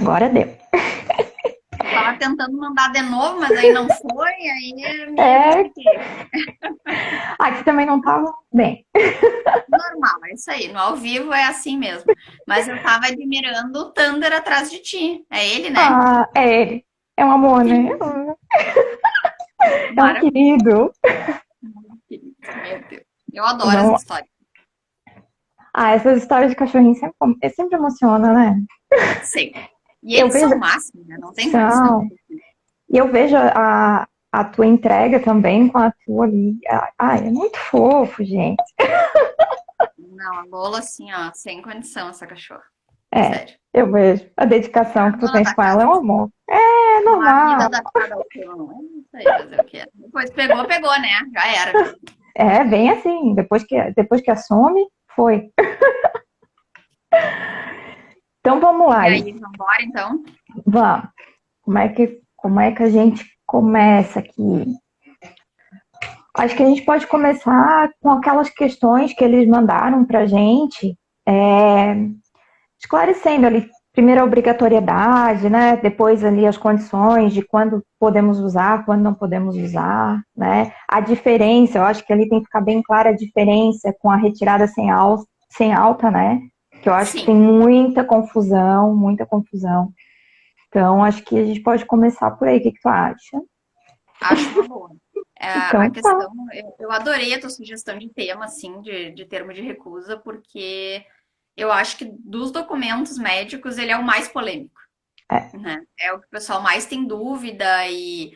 Agora deu. Eu tava tentando mandar de novo, mas aí não foi, aí me É, compliquei. aqui também não tava bem. Normal, é isso aí. No ao vivo é assim mesmo. Mas eu tava admirando o Thunder atrás de ti. É ele, né? Ah, é ele. É um amor, né? É um Maravilhoso. querido. Meu Deus. Eu adoro essa Não. história. Ah, essas histórias de cachorrinho sempre emociona, né? Sim. E Eu eles vejo. são o máximo, né? Não tem condição. São. E eu vejo a tua entrega também com a tua ali. Ai, é muito fofo, gente. Não, a Lola, assim, ó, sem condição, essa cachorra. É, Sério. eu vejo. A É dedicação a que tu dona tens da com ela é um casa. amor. É Uma vida normal. adaptada ao cão. É isso aí, fazer o quê? Depois pegou, pegou, né? Já era. É bem assim. Depois que assume, foi. Então vamos E lá, aí, Alice. vamos embora, então? Vamos. Como é que a gente começa aqui? Acho que a gente pode começar com aquelas questões que eles mandaram pra gente, é, esclarecendo ali, primeiro a obrigatoriedade, né? Depois ali as condições de quando podemos usar, quando não podemos usar, né? A diferença, eu acho que ali tem que ficar bem clara a diferença com a retirada sem alta, né? Que eu acho que tem Sim, muita confusão, muita confusão. Então, acho que a gente pode começar por aí. O que que tu acha? acho uma boa. É, a Então, tá. questão, eu adorei a tua sugestão de tema, assim, de termo de recusa, porque eu acho que dos documentos médicos ele é o mais polêmico, É, né? É o que o pessoal mais tem dúvida e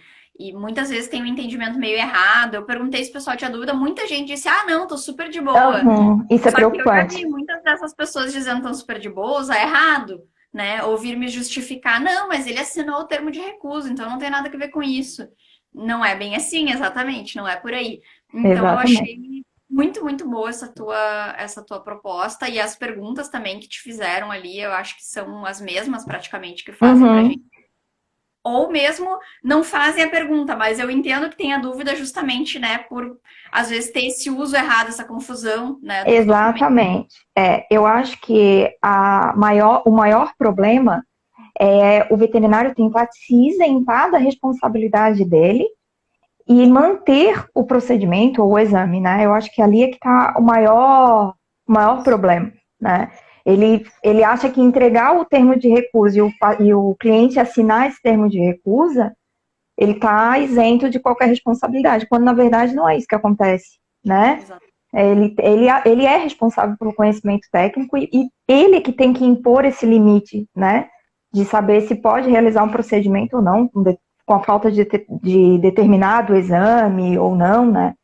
muitas vezes tem um entendimento meio errado. Eu perguntei se o pessoal tinha dúvida, muita gente disse, ah, não, tô super de boa. uhum, isso é Só que eu já vi preocupante. muitas dessas pessoas dizendo que estão super de boa, usar errado, né? Ouvir me justificar, não, mas ele assinou o termo de recusa, então não tem nada a ver com isso. Não é bem assim, exatamente, não é por aí. Então eu Exatamente. achei muito, muito boa essa tua proposta e as perguntas também que te fizeram ali, eu acho que são as mesmas praticamente que fazem pra gente. Uhum, Ou mesmo não fazem a pergunta, mas eu entendo que tem a dúvida justamente, né, por às vezes ter esse uso errado, essa confusão, né, dos documentos. exatamente. Eu acho que o maior problema é o veterinário tentar se isentar da responsabilidade dele e manter o procedimento ou o exame, né? Eu acho que ali é que está o maior problema, né? Ele acha que entregar o termo de recusa e o cliente assinar esse termo de recusa, ele está isento de qualquer responsabilidade, quando na verdade não é isso que acontece, né? Exato. Ele é responsável pelo conhecimento técnico e ele que tem que impor esse limite, né? De saber se pode realizar um procedimento ou não, com a falta de determinado exame ou não, né?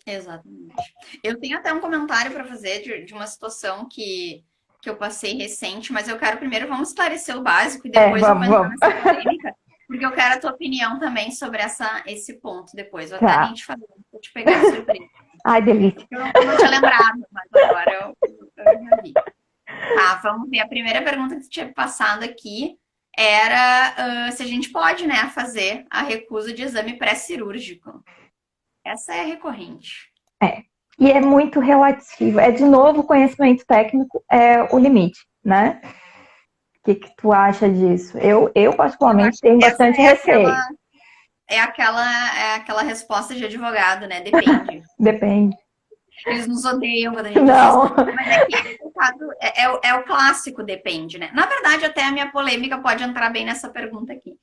Exatamente. Eu tenho até um comentário para fazer de uma situação que eu passei recente, mas eu quero primeiro, vamos esclarecer o básico e depois eu vou Vamos, entrar vamos. nessa polêmica, porque eu quero a tua opinião também sobre esse ponto depois. Eu até nem Tá. te falei, vou te pegar de surpresa. Ai, delícia. Eu não tinha lembrado, mas agora eu já vi. Tá, vamos ver. A primeira pergunta que tu tinha passado aqui era se a gente pode, né, fazer a recusa de exame pré-cirúrgico. Essa é recorrente. É. E é muito relativo. É, de novo, o conhecimento técnico é o limite, né? O que que tu acha disso? Eu Eu particularmente, acho que tenho essa bastante receio. é aquela resposta de advogado, né? Depende. Depende. Eles nos odeiam quando a gente diz isso. Não. Mas é que esse caso é o clássico depende, né? Na verdade, até a minha polêmica pode entrar bem nessa pergunta aqui.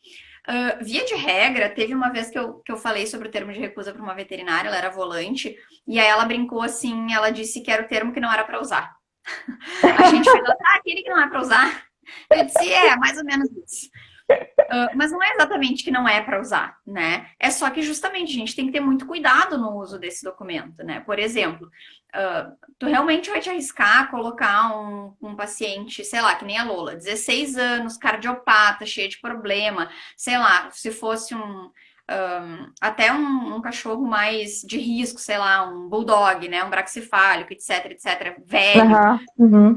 Via de regra, teve uma vez que eu falei sobre o termo de recusa para uma veterinária, ela era volante, e aí ela brincou assim, ela disse que era o termo que não era para usar. A gente fez, aquele que não é para usar. Eu disse, mais ou menos isso. Mas não é exatamente que não é para usar, né? É só que justamente a gente tem que ter muito cuidado no uso desse documento, né? Por exemplo, tu realmente vai te arriscar a colocar um paciente, sei lá, que nem a Lola, 16 anos, cardiopata, cheia de problema, sei lá, se fosse até um cachorro mais de risco, sei lá, um bulldog, né? Um braxifálico, etc, etc, velho, Aham, uhum.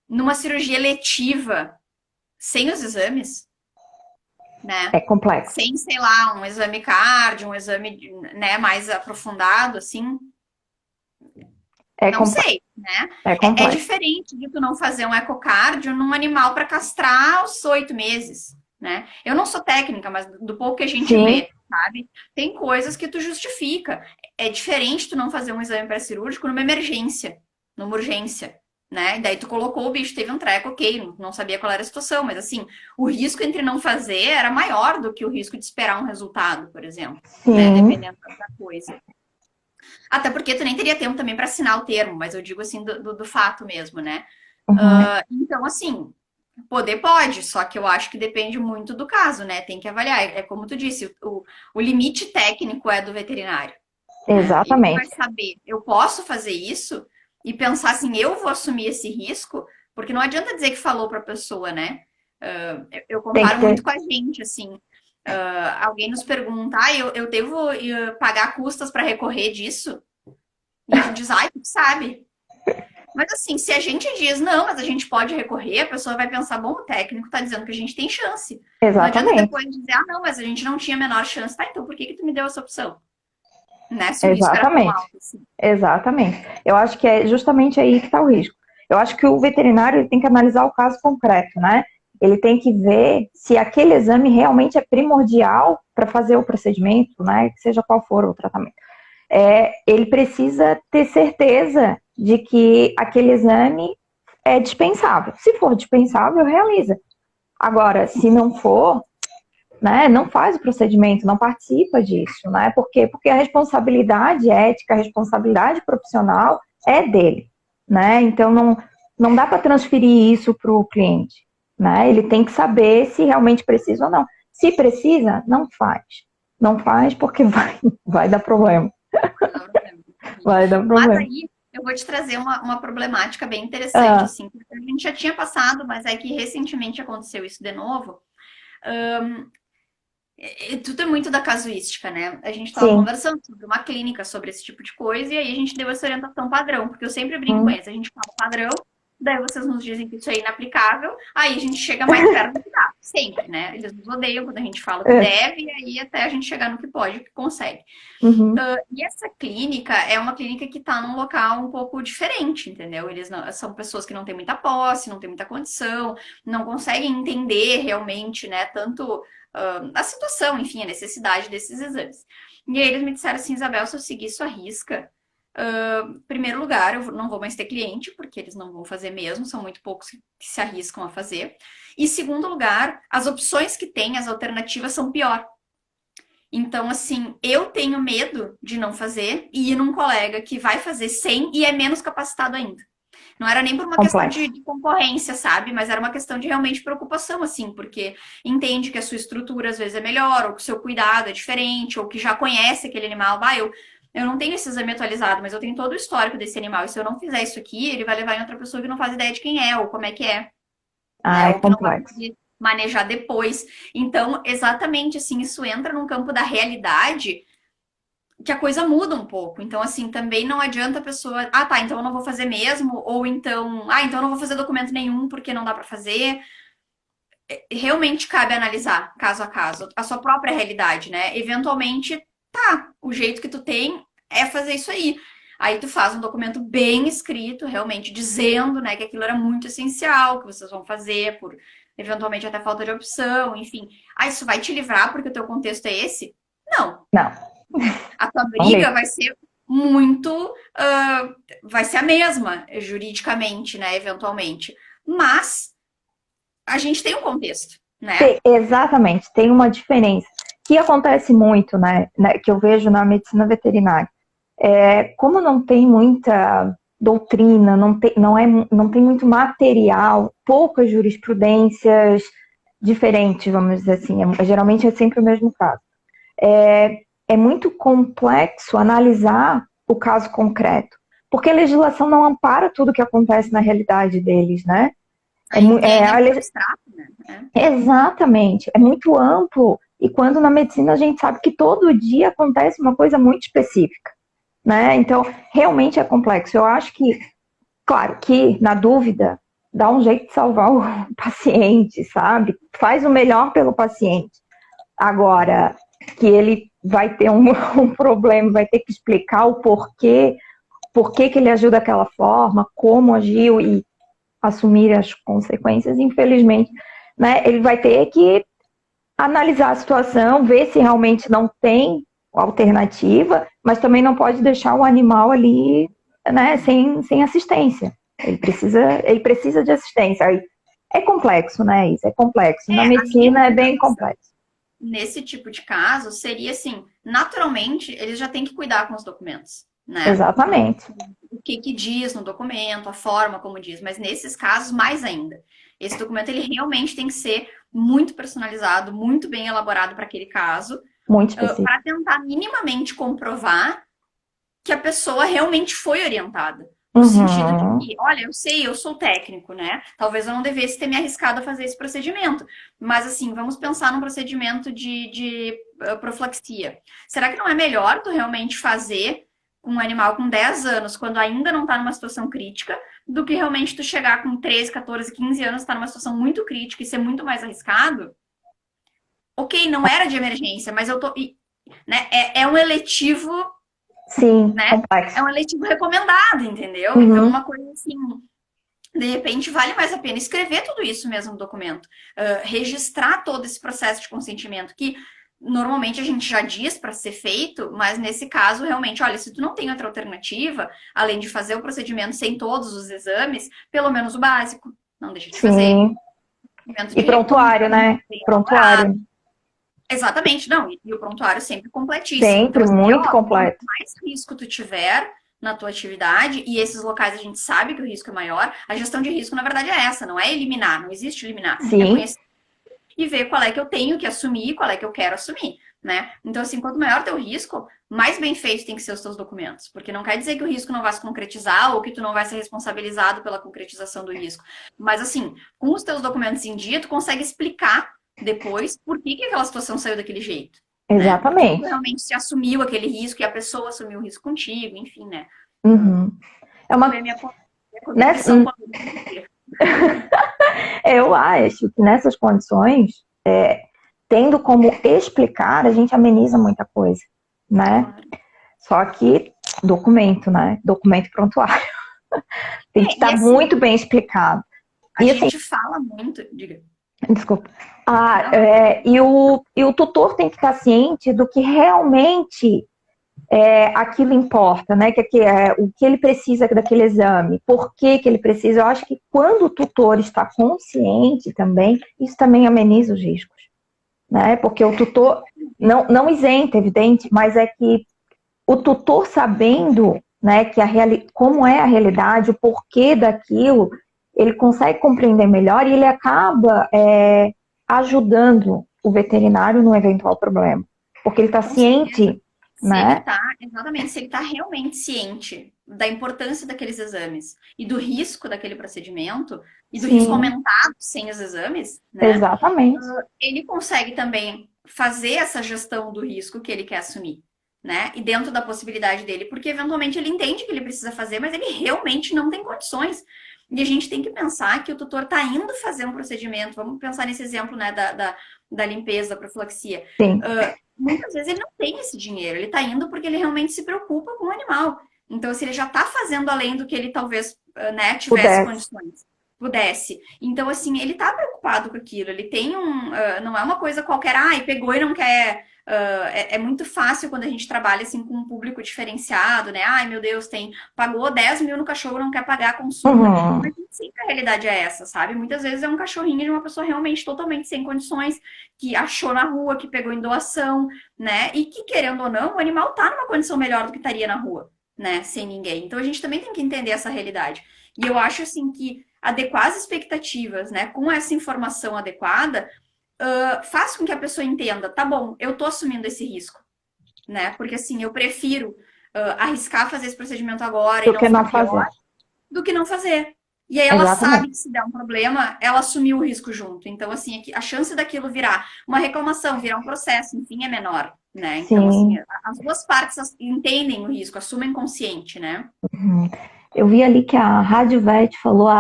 numa cirurgia letiva, sem os exames, né? É complexo. Sem, sei lá, um exame cardio, um exame, né, mais aprofundado, assim. É Não complexo. sei, né? É É complexo. diferente de tu não fazer um ecocardio num animal para castrar aos 8 meses, né? Eu não sou técnica, mas do pouco que a gente Sim, vê, sabe? Tem coisas que tu justifica. É diferente tu não fazer um exame pré-cirúrgico numa emergência, numa urgência, né? E daí tu colocou o bicho, teve um treco, ok, não sabia qual era a situação, mas assim, o risco entre não fazer era maior do que o risco de esperar um resultado, por exemplo, né? sim. Dependendo da coisa. Até porque tu nem teria tempo também para assinar o termo, mas eu digo assim do fato mesmo, né? Uhum. Então, assim, poder pode, só que eu acho que depende muito do caso, né? Tem que avaliar. É como tu disse, o limite técnico é do veterinário, né? Ele vai Exatamente. saber, eu posso fazer isso e pensar assim, eu vou assumir esse risco, porque não adianta dizer que falou para a pessoa, né? Eu Tem que comparo ter. muito com a gente, assim. Alguém nos pergunta, eu devo pagar custas para recorrer disso? E a gente diz, ai, tu sabe. Mas assim, se a gente diz, não, mas a gente pode recorrer, a pessoa vai pensar, bom, o técnico tá dizendo que a gente tem chance. Não adianta Exatamente. depois dizer, ah, não, mas a gente não tinha a menor chance. Tá, então por que tu me deu essa opção? Né? Se o risco era tão Exatamente. alto assim. Exatamente. Eu acho que é justamente aí que está o risco. Eu acho que o veterinário ele tem que analisar o caso concreto, né? Ele tem que ver se aquele exame realmente é primordial para fazer o procedimento, né? Que seja qual for o tratamento. Ele precisa ter certeza de que aquele exame é dispensável. Se for dispensável, realiza. Agora, se não for, né, não faz o procedimento, não participa disso, né? Por quê? Porque a responsabilidade ética, a responsabilidade profissional é dele, né? Então não dá para transferir isso para o cliente, né? Ele tem que saber se realmente precisa ou não. Se precisa, não faz. Não faz porque vai dar problema. Vai dar Mas problema. aí eu vou te trazer uma problemática bem interessante, Ah, assim, porque a gente já tinha passado, mas é que recentemente aconteceu isso de novo. Tudo é muito da casuística, né? A gente estava sim. conversando sobre uma clínica, sobre esse tipo de coisa, e aí a gente deu essa orientação padrão, porque eu sempre brinco com Hum, eles, a gente fala padrão, daí vocês nos dizem que isso é inaplicável, aí a gente chega mais perto do que dá, sempre, né? Eles nos odeiam quando a gente fala o que é. deve, e aí até a gente chegar no que pode, o que consegue. Uhum, E essa clínica é uma clínica que está num local um pouco diferente, entendeu? Eles não, são pessoas que não têm muita posse, não têm muita condição, não conseguem entender realmente, né, tanto a situação, enfim, a necessidade desses exames. E aí eles me disseram assim, Isabel, se eu seguir sua risca, primeiro lugar, eu não vou mais ter cliente, porque eles não vão fazer mesmo, são muito poucos que se arriscam a fazer. E segundo lugar, as opções que tem, as alternativas são pior. Então, assim, eu tenho medo de não fazer e ir num colega que vai fazer sem e é menos capacitado ainda. Não era nem por uma questão complexo. de concorrência, sabe? Mas era uma questão de realmente preocupação, assim, porque entende que a sua estrutura às vezes é melhor, ou que o seu cuidado é diferente, ou que já conhece aquele animal. Eu não tenho esse exame atualizado, mas eu tenho todo o histórico desse animal. E se eu não fizer isso aqui, ele vai levar em outra pessoa que não faz ideia de quem é, ou como é que é, né? Ah, é Ou que não vai complexo. conseguir manejar depois. Então, exatamente assim, isso entra num campo da realidade que a coisa muda um pouco. Então, assim, também não adianta a pessoa, ah, tá, então eu não vou fazer mesmo, ou então, ah, então eu não vou fazer documento nenhum porque não dá para fazer. Realmente cabe analisar caso a caso, a sua própria realidade, né? Eventualmente, tá, o jeito que tu tem é fazer isso aí. Aí tu faz um documento bem escrito, realmente dizendo, né, que aquilo era muito essencial, que vocês vão fazer por eventualmente até falta de opção, enfim. Ah, isso vai te livrar porque o teu contexto é esse? Não, Não, a tua não briga ligo. vai ser muito, vai ser a mesma juridicamente, né, eventualmente. Mas a gente tem um contexto, né? Exatamente, tem uma diferença que acontece muito, né, que eu vejo na medicina veterinária. Como não tem muita doutrina, não tem muito material, poucas jurisprudências diferentes, vamos dizer assim, geralmente é sempre o mesmo caso. É muito complexo analisar o caso concreto, porque a legislação não ampara tudo que acontece na realidade deles, né? É muito abstrato, né? Exatamente, é muito amplo. E quando na medicina a gente sabe que todo dia acontece uma coisa muito específica, né? Então, realmente é complexo. Eu acho que, claro, que na dúvida, dá um jeito de salvar o paciente, sabe? Faz o melhor pelo paciente. Agora, que ele vai ter um problema, vai ter que explicar o porquê, por que ele agiu daquela forma, como agiu e assumir as consequências, infelizmente, né, ele vai ter que analisar a situação, ver se realmente não tem alternativa, mas também não pode deixar o animal ali, né, sem assistência. Ele precisa de assistência. Aí é complexo, né? Isso é complexo. Na medicina é bem complexo. Nesse tipo de caso, seria assim, naturalmente, eles já têm que cuidar com os documentos, né? Exatamente. O que diz no documento, a forma como diz, mas nesses casos, mais ainda. Esse documento, ele realmente tem que ser muito personalizado, muito bem elaborado para aquele caso, para tentar minimamente comprovar que a pessoa realmente foi orientada. No sentido de que, olha, eu sei, eu sou técnico, né? Talvez eu não devesse ter me arriscado a fazer esse procedimento. Mas, assim, vamos pensar num procedimento de profilaxia. Será que não é melhor tu realmente fazer com um animal com 10 anos, quando ainda não está numa situação crítica, do que realmente tu chegar com 13, 14, 15 anos, estar numa situação muito crítica e ser muito mais arriscado? Ok, não era de emergência, mas eu tô... Né? É um eletivo... Sim, né? complexo. É um eletivo recomendado, entendeu? Então, uma coisa assim, de repente, vale mais a pena escrever tudo isso mesmo no documento. Registrar todo esse processo de consentimento, que normalmente a gente já diz para ser feito, mas nesse caso, realmente, olha, se tu não tem outra alternativa, além de fazer o procedimento sem todos os exames, pelo menos o básico, não deixa de fazer. E prontuário, né? Prontuário. Exatamente, não. E o prontuário sempre completíssimo. Sempre, então, muito completo. Quanto mais risco tu tiver na tua atividade, e esses locais a gente sabe que o risco é maior, a gestão de risco, na verdade, é essa, não é eliminar, não existe eliminar. Sim. É conhecer e ver qual é que eu tenho que assumir e qual é que eu quero assumir, né? Então, assim, quanto maior teu risco, mais bem feito tem que ser os teus documentos, porque não quer dizer que o risco não vai se concretizar ou que tu não vai ser responsabilizado pela concretização do risco. Mas, assim, com os teus documentos em dia, tu consegue explicar depois por que aquela situação saiu daquele jeito. Exatamente. Né? Porque realmente se assumiu aquele risco e a pessoa assumiu o risco contigo, enfim, né? É uma... Eu acho que nessas condições, tendo como explicar, a gente ameniza muita coisa, né? Claro. Só que documento, né? Documento e prontuário. Tem que estar assim, muito bem explicado. A gente fala muito, diga. Desculpa. E o tutor tem que ficar ciente do que realmente aquilo importa, né? O que ele precisa daquele exame, por que ele precisa. Eu acho que quando o tutor está consciente também, isso também ameniza os riscos, né? Porque o tutor não isenta, evidente, mas é que o tutor sabendo, né, que como é a realidade, o porquê daquilo, ele consegue compreender melhor e ele acaba ajudando o veterinário no eventual problema. Porque ele está ciente, né? Se ele está realmente ciente da importância daqueles exames e do risco daquele procedimento e do risco aumentado sem os exames, né? Exatamente. Ele consegue também fazer essa gestão do risco que ele quer assumir, né? E dentro da possibilidade dele, porque eventualmente ele entende que ele precisa fazer, mas ele realmente não tem condições. E a gente tem que pensar que o tutor está indo fazer um procedimento, vamos pensar nesse exemplo, né, da limpeza, da profilaxia. Muitas vezes ele não tem esse dinheiro, ele está indo porque ele realmente se preocupa com o animal. Então, se ele já está fazendo além do que ele talvez né, tivesse condições, pudesse. Então, assim, ele está preocupado com aquilo, ele tem não é uma coisa qualquer, pegou e não quer... É muito fácil quando a gente trabalha assim com um público diferenciado, né? Ai, meu Deus, pagou 10 mil no cachorro, não quer pagar a consulta. Mas sempre a realidade é essa, sabe? Muitas vezes é um cachorrinho de uma pessoa realmente totalmente sem condições, que achou na rua, que pegou em doação, né? E que, querendo ou não, o animal tá numa condição melhor do que estaria na rua, né? Sem ninguém. Então a gente também tem que entender essa realidade. E eu acho assim que adequar as expectativas, né? Com essa informação adequada, faz com que a pessoa entenda, tá bom, eu tô assumindo esse risco, né? Porque assim, eu prefiro arriscar fazer esse procedimento agora do que não fazer. Do que não fazer. E aí ela sabe que se der um problema, ela assumiu o risco junto. Então, assim, a chance daquilo virar uma reclamação, virar um processo, enfim, é menor, né? Então, assim, as duas partes entendem o risco, assumem consciente, né? Eu vi ali que a Rádio Vet falou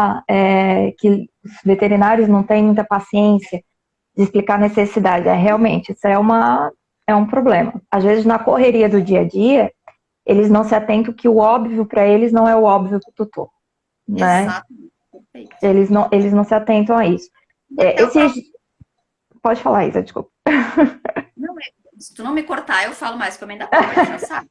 que os veterinários não têm muita paciência de explicar a necessidade. Realmente, isso é um problema. Às vezes, na correria do dia a dia, eles não se atentam que o óbvio para eles não é o óbvio para o tutor, né? Exatamente. Perfeito. Eles não se atentam a isso. Pode falar, Isa, desculpa. Não, se tu não me cortar, eu falo mais, que eu ainda pode, já sabe.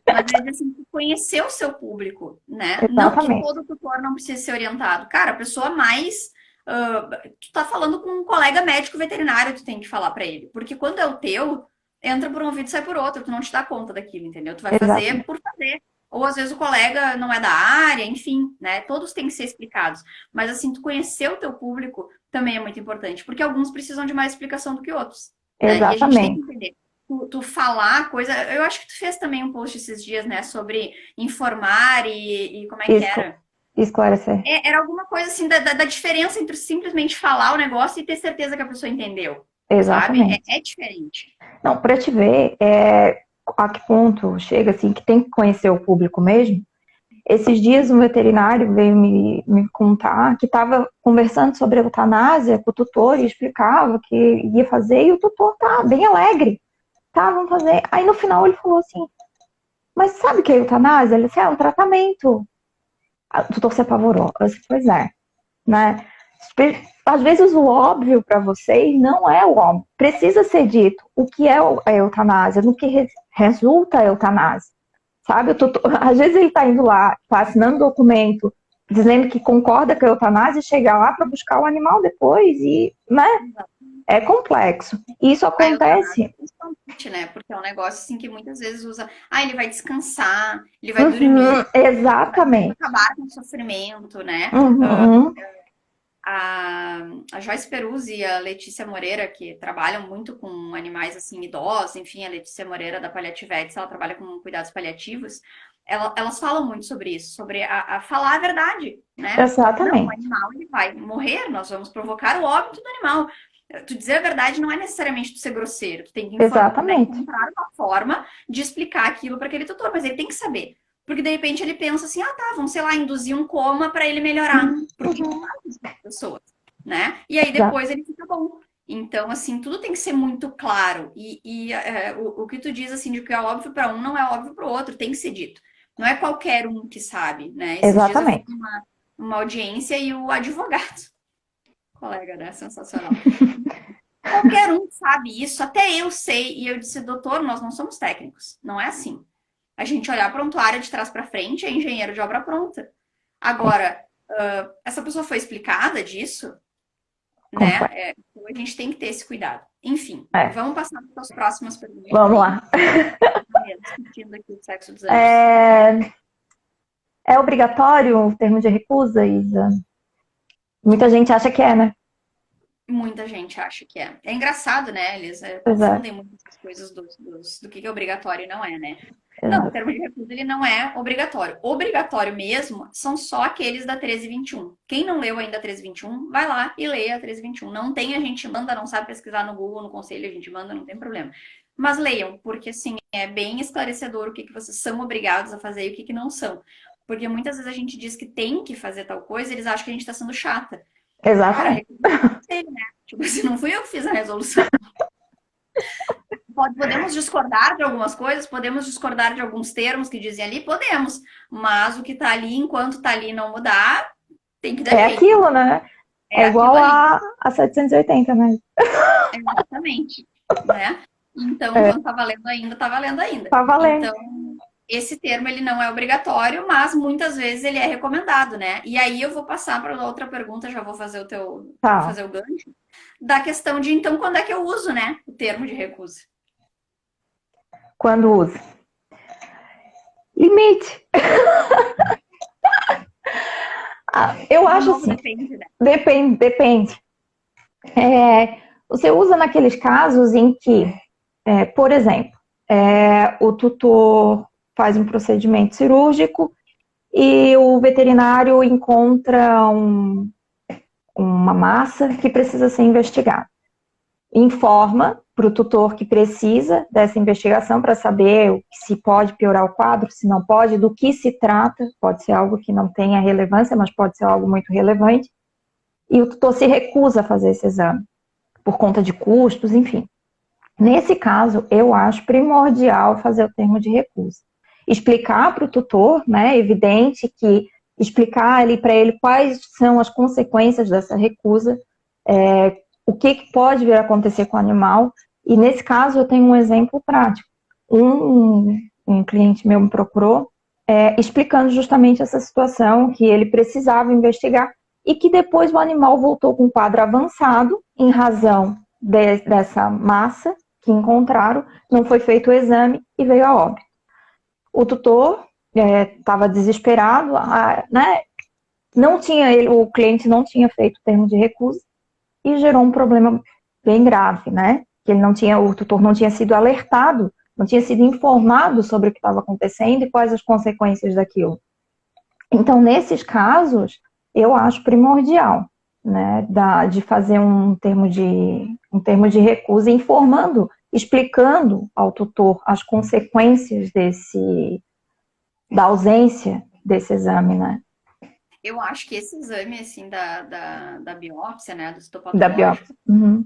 Mas é assim, conhecer o seu público, né? Exatamente. Não que todo tutor não precise ser orientado. Cara, a pessoa mais... tu tá falando com um colega médico veterinário, tu tem que falar pra ele. Porque quando é o teu, entra por um ouvido e sai por outro. Tu não te dá conta daquilo, entendeu? Tu vai fazer por fazer. Ou às vezes o colega não é da área, enfim, né? Todos têm que ser explicados. Mas assim, tu conhecer o teu público também é muito importante. Porque alguns precisam de mais explicação do que outros. Né? E a gente tem que entender. Tu falar coisa... Eu acho que tu fez também um post esses dias, né? Sobre informar e como é que era? Esclarecer. Era alguma coisa assim da diferença entre simplesmente falar o negócio e ter certeza que a pessoa entendeu. Exatamente. Sabe? É diferente. Não, para te ver a que ponto chega assim, que tem que conhecer o público mesmo. Esses dias um veterinário veio me contar que estava conversando sobre a eutanásia com o tutor e explicava que ia fazer e o tutor tá bem alegre. Tá, vamos fazer. Aí no final ele falou assim, mas sabe o que é eutanásia? Ele disse, é um tratamento. O tutor se apavorou. Eu disse, pois é, né? Às vezes o óbvio para vocês não é o óbvio. Precisa ser dito o que é a eutanásia, no que resulta a eutanásia. Sabe? Às vezes ele está indo lá, está assinando documento, dizendo que concorda com a eutanásia e chega lá para buscar o animal depois e, né? É complexo. E isso acontece. Né? Porque é um negócio assim que muitas vezes usa. Ele vai descansar, ele vai dormir. Exatamente. Vai acabar com o sofrimento, né? A Joyce Peruzzi e a Letícia Moreira, que trabalham muito com animais assim idosos, enfim, a Letícia Moreira da Paliativets, ela trabalha com cuidados paliativos, elas falam muito sobre isso, sobre a falar a verdade, né? Exatamente. Não, o animal ele vai morrer, nós vamos provocar o óbito do animal. Tu dizer a verdade não é necessariamente tu ser grosseiro, tu tem que encontrar uma forma de explicar aquilo para aquele tutor, mas ele tem que saber. Porque de repente ele pensa assim, vamos, sei lá, induzir um coma para ele melhorar. Porque as pessoas, né? E aí depois ele fica bom. Então, assim, tudo tem que ser muito claro. O que tu diz, assim, de que é óbvio para um não é óbvio para o outro, tem que ser dito. Não é qualquer um que sabe, né? Exatamente. Dias eu fiz uma audiência e o advogado, colega, né? Sensacional. Qualquer um sabe isso, até eu sei. E eu disse, doutor, nós não somos técnicos. Não é assim. A gente olhar a prontuária de trás para frente é engenheiro de obra pronta. Agora, essa pessoa foi explicada disso, né? Então a gente tem que ter esse cuidado. Enfim, vamos passar para as próximas perguntas. Vamos lá. Discutindo aqui o sexo dos anjos. É obrigatório o termo de recusa, Isa? Muita gente acha que é, né? Muita gente acha que é. É engraçado, né? Eles confundem muitas coisas do que é obrigatório e não é, né? Não, o termo de recusa ele não é obrigatório. Obrigatório mesmo são só aqueles da 1321. Quem não leu ainda a 1321, vai lá e leia a 1321. Não tem, a gente manda, não sabe pesquisar no Google, no conselho, a gente manda, não tem problema. Mas leiam, porque assim, é bem esclarecedor o que vocês são obrigados a fazer e o que não são. Porque muitas vezes a gente diz que tem que fazer tal coisa e eles acham que a gente está sendo chata. Exatamente. Cara, né? Tipo, se não fui eu que fiz a resolução. Podemos discordar de algumas coisas, podemos discordar de alguns termos que dizem ali, podemos. Mas o que tá ali, enquanto tá ali não mudar, tem que dar jeito. Aquilo, né? É igual a 780, né? Exatamente. Né? Então, quando tá valendo ainda, tá valendo ainda. Tá valendo. Então, esse termo, ele não é obrigatório, mas muitas vezes ele é recomendado, né? E aí eu vou passar para outra pergunta, já vou fazer fazer o gancho, da questão de, então, quando é que eu uso, né, o termo de recusa? Quando usa? Limite. Eu acho assim. Depende, né? Depende. Você usa naqueles casos em que, por exemplo, o tutor faz um procedimento cirúrgico e o veterinário encontra uma massa que precisa ser investigada. Informa para o tutor que precisa dessa investigação para saber se pode piorar o quadro, se não pode, do que se trata. Pode ser algo que não tenha relevância, mas pode ser algo muito relevante. E o tutor se recusa a fazer esse exame, por conta de custos, enfim. Nesse caso, eu acho primordial fazer o termo de recusa. explicar para o tutor, né, evidente que explicar ali para ele quais são as consequências dessa recusa, o que pode vir a acontecer com o animal. E nesse caso eu tenho um exemplo prático. Um cliente meu me procurou explicando justamente essa situação, que ele precisava investigar e que depois o animal voltou com um quadro avançado em razão dessa massa que encontraram, não foi feito o exame e veio a óbito. O tutor estava desesperado, né? O cliente não tinha feito o termo de recusa e gerou um problema bem grave, né? Que o tutor não tinha sido alertado, não tinha sido informado sobre o que estava acontecendo e quais as consequências daquilo. Então, nesses casos, eu acho primordial, né, de fazer um termo de recusa, informando, explicando ao tutor as consequências da ausência desse exame, né? Eu acho que esse exame, assim, da biópsia, né, do Da histopatológico, biópsia. Uhum.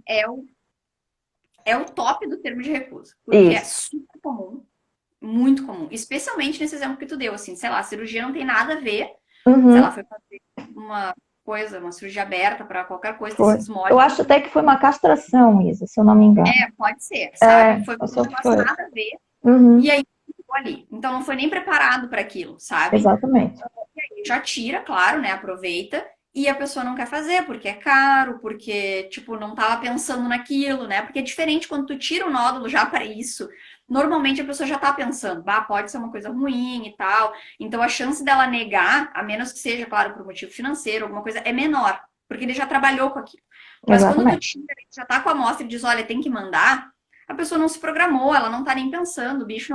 é o top do termo de recusa. Porque é super comum, muito comum. Especialmente nesse exemplo que tu deu, assim, sei lá, a cirurgia não tem nada a ver, sei lá, foi fazer uma cirurgia aberta para qualquer coisa, Foi. esses moldes. Eu acho até que foi uma castração, Isa, se eu não me engano. Pode ser, sabe? Foi só um que foi. nada a ver. Uhum. E aí ficou ali. Então não foi nem preparado para aquilo, sabe? Exatamente. E aí já tira, claro, né? Aproveita. E a pessoa não quer fazer porque é caro, porque, tipo, não tava pensando naquilo, né? Porque é diferente quando tu tira o nódulo já para isso. Normalmente a pessoa já tá pensando, pode ser uma coisa ruim e tal. Então a chance dela negar, a menos que seja, claro, por motivo financeiro, alguma coisa, é menor. Porque ele já trabalhou com aquilo. Mas quando tu tira, já tá com a amostra e diz, olha, tem que mandar, a pessoa não se programou, ela não tá nem pensando, o bicho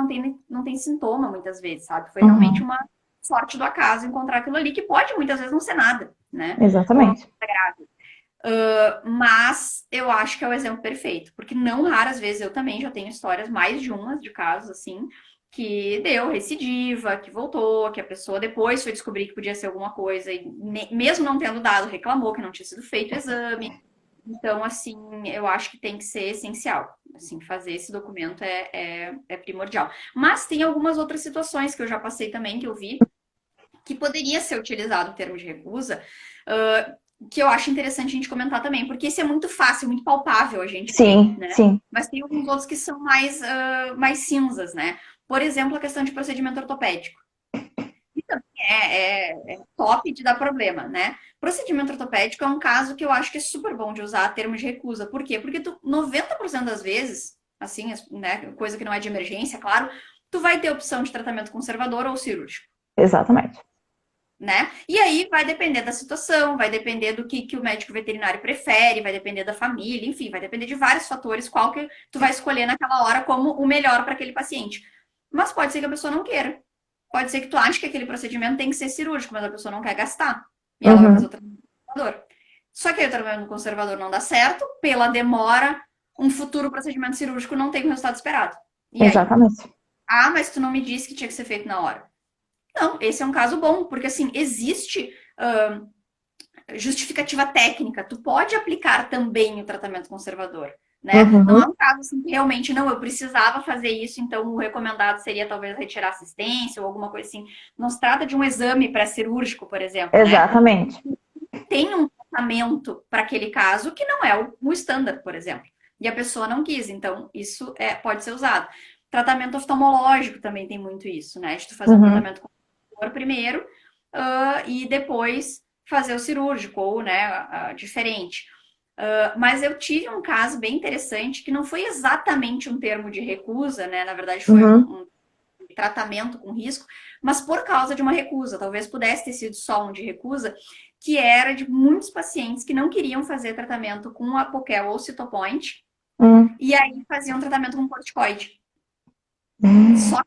não tem sintoma muitas vezes, sabe? Foi realmente uma sorte do acaso encontrar aquilo ali, que pode muitas vezes não ser nada, né? Exatamente. Mas eu acho que é o exemplo perfeito, porque não raras vezes eu também já tenho histórias, mais de umas de casos assim, que deu recidiva, que voltou, que a pessoa depois foi descobrir que podia ser alguma coisa e mesmo não tendo dado, reclamou que não tinha sido feito o exame. Então, assim, eu acho que tem que ser essencial. Assim, fazer esse documento é primordial. Mas tem algumas outras situações que eu já passei também, que eu vi, que poderia ser utilizado o termo de recusa, que eu acho interessante a gente comentar também, porque esse é muito fácil, muito palpável a gente ver, né? Sim. Mas tem alguns outros que são mais cinzas, né? Por exemplo, a questão de procedimento ortopédico. Que também é top de dar problema, né? Procedimento ortopédico é um caso que eu acho que é super bom de usar termo de recusa. Por quê? Porque 90% das vezes, assim, né, coisa que não é de emergência, claro, tu vai ter opção de tratamento conservador ou cirúrgico. Exatamente. Né? E aí vai depender da situação, vai depender do que o médico veterinário prefere, vai depender da família, enfim, vai depender de vários fatores, qual que tu vai escolher naquela hora como o melhor para aquele paciente. Mas pode ser que a pessoa não queira. Pode ser que tu ache que aquele procedimento tem que ser cirúrgico, mas a pessoa não quer gastar. E ela vai fazer o tratamento conservador. Só que aí o tratamento conservador não dá certo, pela demora, um futuro procedimento cirúrgico não tem o resultado esperado. E exatamente. Aí? Mas tu não me disse que tinha que ser feito na hora. Não, esse é um caso bom, porque assim, existe justificativa técnica. Tu pode aplicar também o tratamento conservador. Né? Não é um caso assim que realmente não, eu precisava fazer isso, então o recomendado seria talvez retirar assistência ou alguma coisa assim. Não se trata de um exame pré-cirúrgico, por exemplo. Exatamente. Né? Tem um tratamento para aquele caso que não é o standard, por exemplo. E a pessoa não quis, então isso pode ser usado. Tratamento oftalmológico também tem muito isso, né? De tu fazer um tratamento conservador primeiro e depois fazer o cirúrgico, ou né, diferente. Mas eu tive um caso bem interessante que não foi exatamente um termo de recusa, né? Na verdade, foi um tratamento com risco, mas por causa de uma recusa. Talvez pudesse ter sido só um de recusa, que era de muitos pacientes que não queriam fazer tratamento com Apoquel ou Cytopoint, e aí faziam tratamento com corticoide. Só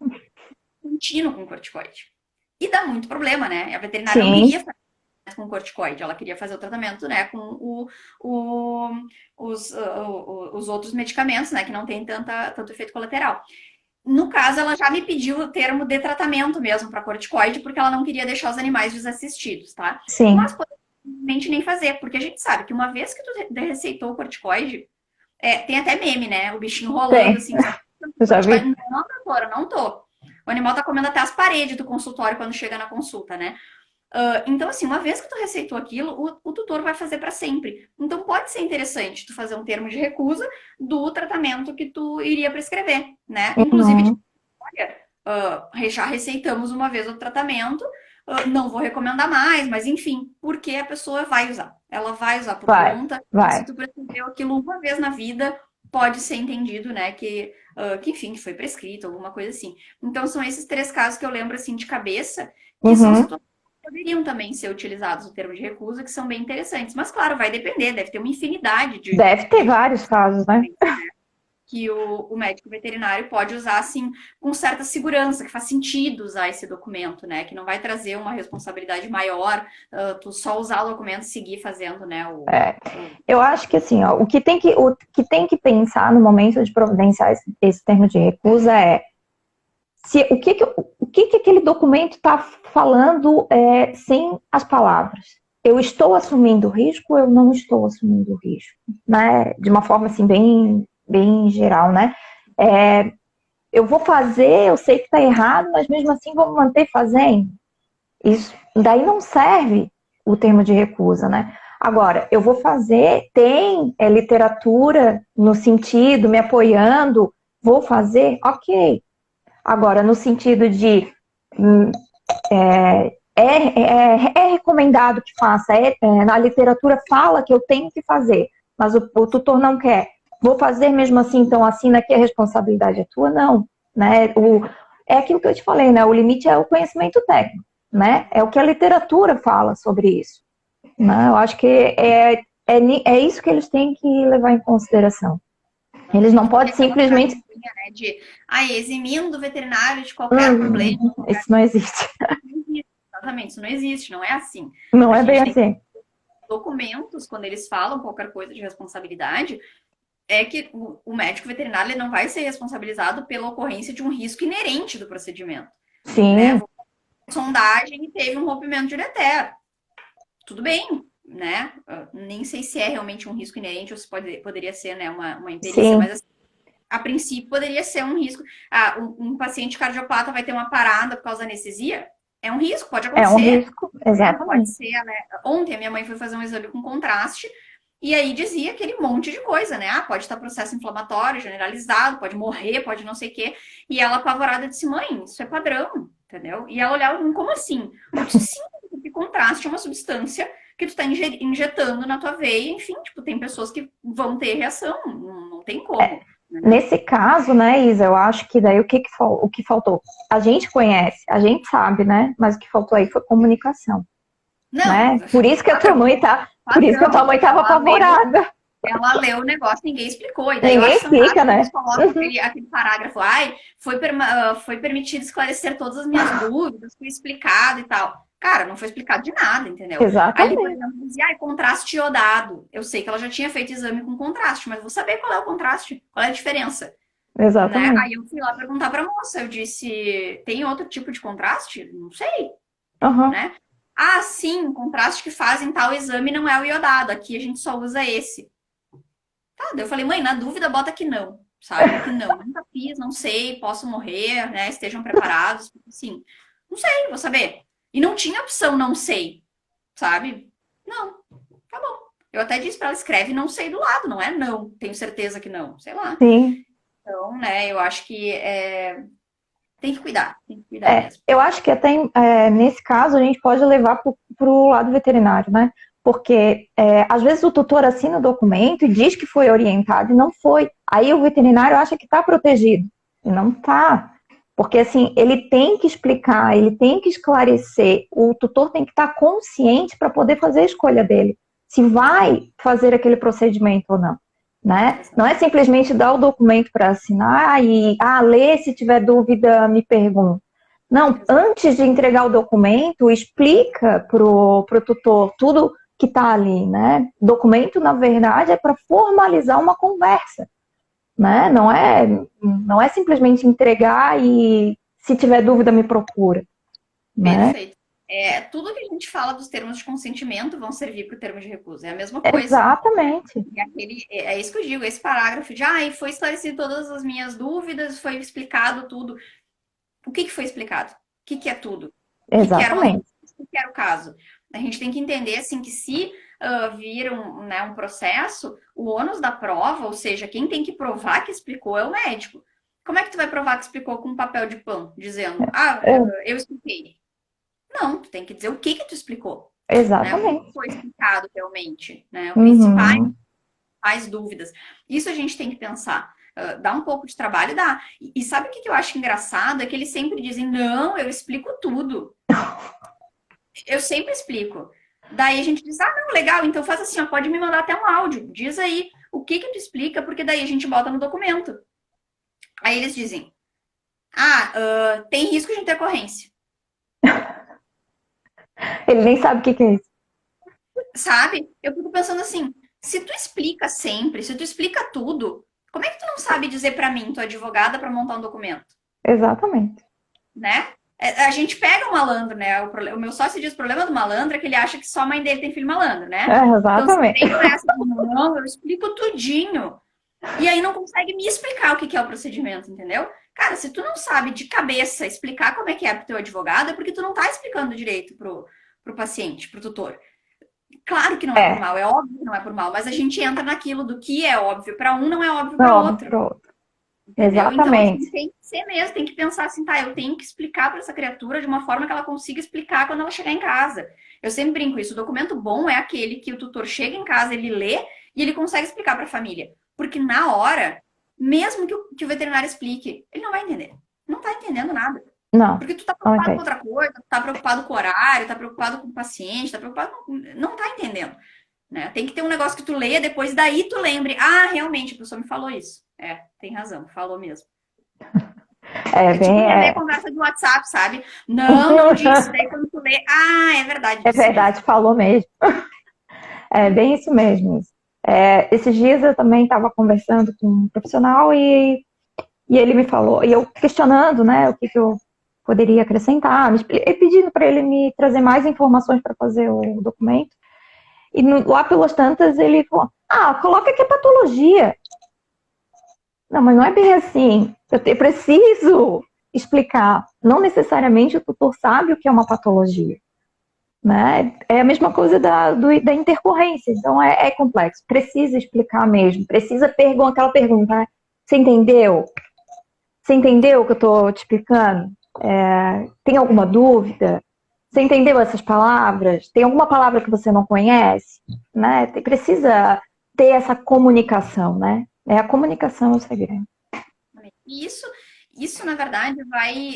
contínuo com corticoide. E dá muito problema, né? A veterinária não queria fazer com corticoide, ela queria fazer o tratamento, né, com os outros medicamentos, né, que não tem tanto efeito colateral. No caso, ela já me pediu o termo de tratamento mesmo para corticoide, porque ela não queria deixar os animais desassistidos, tá? Sim. Mas possivelmente nem fazer, porque a gente sabe que uma vez que tu receitou o corticoide, tem até meme, né? O bichinho rolando assim. Eu já vi. Não, doutora, não tô. O animal tá comendo até as paredes do consultório quando chega na consulta, né? Então, assim, uma vez que tu receitou aquilo, o tutor vai fazer para sempre. Então, pode ser interessante tu fazer um termo de recusa do tratamento que tu iria prescrever, né? Inclusive, Uhum. olha, já receitamos uma vez o tratamento, não vou recomendar mais, mas enfim, porque a pessoa vai usar. Ela vai usar por Vai, conta, e se vai. tu prescreveu aquilo uma vez na vida, pode ser entendido, né, que enfim, que foi prescrito, alguma coisa assim. Então, são esses 3 casos que eu lembro, assim, de cabeça, que são Uhum. situações que poderiam também ser utilizados no termo de recusa, que são bem interessantes. Mas, claro, vai depender, deve ter uma infinidade Deve ter de vários casos, né? que o médico veterinário pode usar, assim, com certa segurança, que faz sentido usar esse documento, né? Que não vai trazer uma responsabilidade maior, tu só usar o documento e seguir fazendo, né? É. Eu acho que assim, ó, o que tem que pensar no momento de providenciar esse termo de recusa é se, o que aquele documento está falando sem as palavras. Eu estou assumindo risco ou eu não estou assumindo risco? Né? De uma forma assim, bem geral, né? Eu vou fazer, eu sei que está errado, mas mesmo assim vou manter fazendo. Isso daí não serve o termo de recusa, né? Agora, eu vou fazer, tem literatura no sentido, me apoiando, vou fazer, ok. Agora, no sentido de é recomendado que faça, na literatura fala que eu tenho que fazer, mas o tutor não quer. Vou fazer mesmo assim, então assina que a responsabilidade é tua? Não. Né? É aquilo que eu te falei, né? O limite é o conhecimento técnico, né? É o que a literatura fala sobre isso. Né? Eu acho que é isso que eles têm que levar em consideração. Eles não Porque podem aquela simplesmente. frasezinha, né, de eximindo o veterinário de qualquer problema. Isso não existe. Não existe, exatamente, isso não existe, não é assim. Não A é bem gente tem assim. documentos, quando eles falam qualquer coisa de responsabilidade, é que o médico veterinário ele não vai ser responsabilizado pela ocorrência de um risco inerente do procedimento. Né? Sim, Sondagem e teve um rompimento de ureter. Tudo bem, né? Nem sei se é realmente um risco inerente ou se poderia ser, né, uma imperícia, sim. mas assim, a princípio poderia ser um risco. Um paciente cardiopata vai ter uma parada por causa da anestesia? É um risco, pode É um acontecer. risco, Né? Pode exatamente. ser, né? Ontem a minha mãe foi fazer um exame com contraste e aí dizia aquele monte de coisa, né? Pode estar processo inflamatório generalizado, pode morrer, pode não sei o quê. E ela apavorada disse, mãe, isso é padrão, entendeu? E ela olhava, como assim? Eu disse, sim, porque contraste é uma substância que tu está injetando na tua veia, enfim, tipo, tem pessoas que vão ter reação, não tem como. Né? Nesse caso, né, Isa, eu acho que daí o que faltou? A gente conhece, a gente sabe, né? Mas o que faltou aí foi comunicação, Não, né? Por isso que a tua mãe por isso que a tua padrão. mãe estava apavorada. Ela leu o negócio, ninguém explicou. E daí eu Ninguém acho explica, fantástico que né? eles colocam aquele parágrafo. Foi permitido esclarecer todas as minhas dúvidas, foi explicado e tal. Cara, não foi explicado de nada, entendeu? Ali, por Exatamente, exemplo, dizia, contraste iodado. Eu sei que ela já tinha feito exame com contraste, mas vou saber qual é o contraste, qual é a diferença, né? exatamente. Aí eu fui lá perguntar pra moça, eu disse, tem outro tipo de contraste? Não sei, Uhum. né? Sim, o contraste que fazem tal exame não é o iodado, aqui a gente só usa esse. Daí eu falei, mãe, na dúvida, bota que não, sabe? Que não. Nunca fiz, não sei, posso morrer, né? Estejam preparados. Sim, não sei, vou saber. E não tinha opção, não sei, sabe? Não, tá bom. Eu até disse pra ela, escreve não sei do lado, não é não, tenho certeza que não, sei lá. Sim. Então, né, eu acho que tem que cuidar mesmo. Eu acho que até nesse caso a gente pode levar para o lado veterinário, né? Porque às vezes o tutor assina o documento e diz que foi orientado e não foi. Aí o veterinário acha que está protegido e não está. Porque assim, ele tem que explicar, ele tem que esclarecer, o tutor tem que estar consciente para poder fazer a escolha dele, se vai fazer aquele procedimento ou não. Né? Não é simplesmente dar o documento para assinar e lê, se tiver dúvida, me pergunta. Não, antes de entregar o documento, explica pro tutor tudo que está ali, né? Documento, na verdade, é para formalizar uma conversa, né? Não é simplesmente entregar e se tiver dúvida me procura, né? Perfeito. Tudo que a gente fala dos termos de consentimento vão servir para o termo de recusa. É a mesma coisa. Exatamente. É isso que eu digo, esse parágrafo de, e foi esclarecido todas as minhas dúvidas, foi explicado tudo. O que foi explicado? O que é tudo? Exatamente. O que era o caso? A gente tem que entender, assim, que se vir um processo, o ônus da prova, ou seja, quem tem que provar que explicou é o médico. Como é que tu vai provar que explicou com um papel de pão, dizendo, eu expliquei? Não, tu tem que dizer o que tu explicou. Né? O que foi explicado realmente, né? Os principais dúvidas. Isso a gente tem que pensar. Dá um pouco de trabalho, dá. E sabe o que eu acho engraçado? É que eles sempre dizem, não, eu explico tudo. Eu sempre explico. Daí a gente diz, não, legal, então faz assim, pode me mandar até um áudio. Diz aí o que tu explica, porque daí a gente bota no documento. Aí eles dizem, tem risco de intercorrência. Ele nem sabe o que é isso. Sabe? Eu fico pensando assim, se tu explica sempre, se tu explica tudo, como é que tu não sabe dizer para mim, tua advogada, para montar um documento? Exatamente. Né? A gente pega o malandro, né? O meu sócio diz, o problema do malandro é que ele acha que só a mãe dele tem filho malandro, né? Exatamente. Então, se não, eu explico tudinho. E aí não consegue me explicar o que é o procedimento, entendeu? Cara, se tu não sabe de cabeça explicar como é que é pro teu advogado, é porque tu não tá explicando direito pro paciente, pro tutor. Claro que não é por mal, é óbvio que não é por mal, mas a gente entra naquilo do que é óbvio para um, não é óbvio para outro. Exatamente. Então, assim, tem que ser mesmo, tem que pensar assim, eu tenho que explicar para essa criatura de uma forma que ela consiga explicar quando ela chegar em casa. Eu sempre brinco isso, o documento bom é aquele que o tutor chega em casa, ele lê e ele consegue explicar para a família. Porque na hora, mesmo que o veterinário explique, ele não vai entender. Não tá entendendo nada. Não. Porque tu tá preocupado com outra coisa, tu tá preocupado com o horário, tá preocupado com o paciente, tá preocupado com... Não tá entendendo. Né? Tem que ter um negócio que tu leia, depois daí tu lembre. Realmente, a pessoa me falou isso. Tem razão, falou mesmo. Tipo conversa de WhatsApp, sabe? Não disse. Daí quando tu lê, é verdade. É verdade, mesmo. Falou mesmo. É bem isso mesmo. Esses dias eu também estava conversando com um profissional e ele me falou, e eu questionando, né, o que eu poderia acrescentar, pedindo para ele me trazer mais informações para fazer o documento. E lá pelas tantas ele falou, coloca aqui a patologia. Não, mas não é bem assim. Eu preciso explicar. Não necessariamente o tutor sabe o que é uma patologia. Né? É a mesma coisa da intercorrência. Então é complexo. Precisa explicar mesmo. Precisa aquela pergunta. Você entendeu? Você entendeu o que eu estou te explicando? Tem alguma dúvida? Você entendeu essas palavras? Tem alguma palavra que você não conhece? Né? Precisa ter essa comunicação, né? A comunicação é o segredo. Isso, na verdade,